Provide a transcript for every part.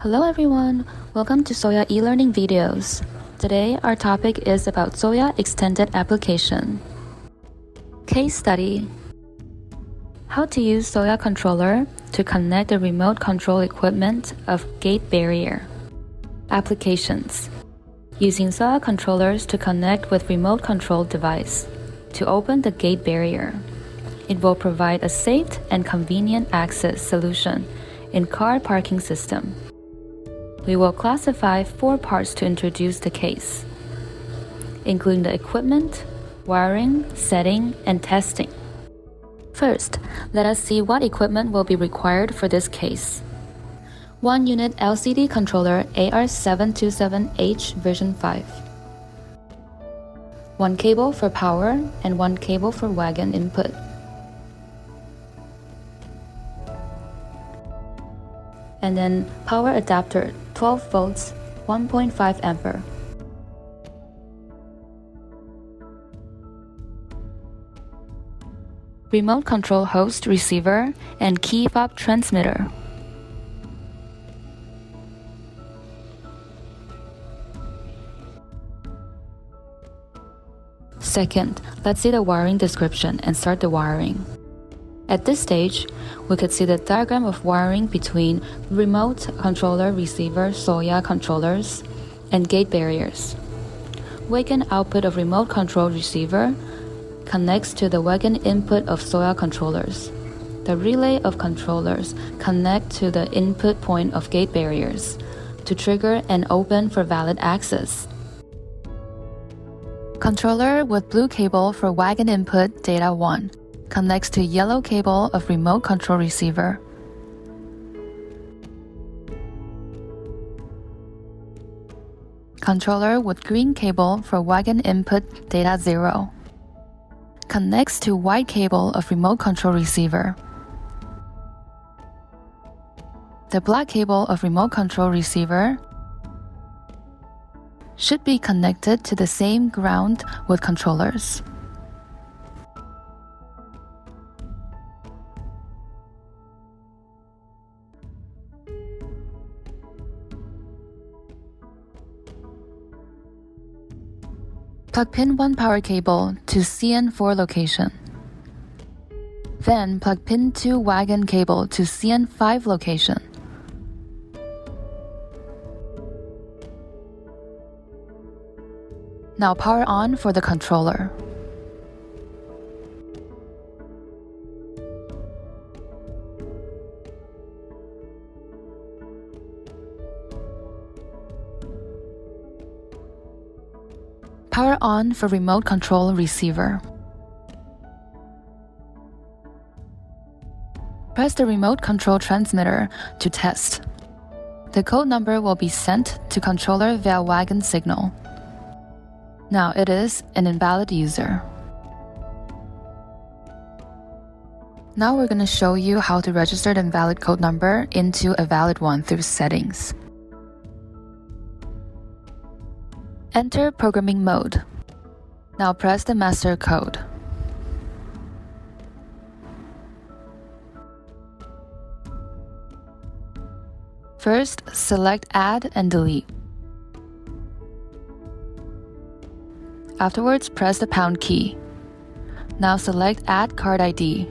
Hello everyone, welcome to SOYAL e-learning videos. Today our topic is about SOYAL extended application. Case study. How to use SOYAL controller to connect the remote control equipment of gate barrier. Applications. Using SOYAL controllers to connect with remote control device to open the gate barrier. It will provide a safe and convenient access solution in car parking system. We will classify 4 parts to introduce the case, including the equipment, wiring, setting, and testing. First, let us see what equipment will be required for this case. 1 unit LCD controller AR727H version 5. 1 cable for power and 1 cable for wagon input. And then power adapter 12 volts 1.5 ampere. Remote control host receiver and key fob transmitter. Second, let's see the wiring description and start the wiring. At this stage, we could see the diagram of wiring between remote controller receiver SOYAL controllers and gate barriers. Wagon output of remote control receiver connects to the wagon input of SOYAL controllers. The relay of controllers connect to the input point of gate barriers to trigger and open for valid access. Controller with blue cable for wagon input data 1 connects to yellow cable of remote control receiver. Controller with green cable for wagon input data 0 connects to white cable of remote control receiver. The black cable of remote control receiver should be connected to the same ground with controllers. Plug pin 1 power cable to CN4 location. Then plug pin 2 wagon cable to CN5 location. Now power on for the controller. Power on for remote control receiver. Press the remote control transmitter to test. The code number will be sent to controller via wagon signal. Now it is an invalid user. Now we're going to show you how to register the invalid code number into a valid one through settings. Enter programming mode. Now press the master code. First, select Add and Delete. Afterwards, press the pound key. Now select Add Card ID.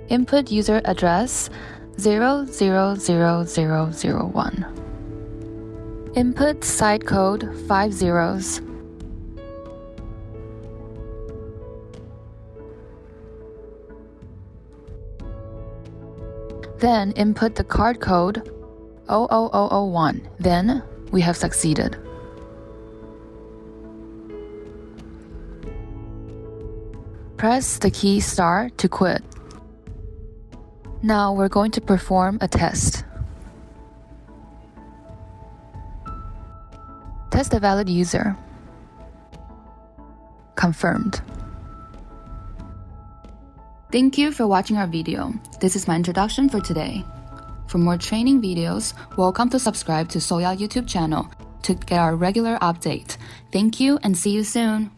Input user address 000001. Input site code 5 zeros. Then input the card code 00001. Then we have succeeded. Press the key star to quit. Now we're going to perform a test. Test a valid user. Confirmed. Thank you for watching our video. This is my introduction for today. For more training videos, welcome to subscribe to SOYAL YouTube channel to get our regular update. Thank you and see you soon.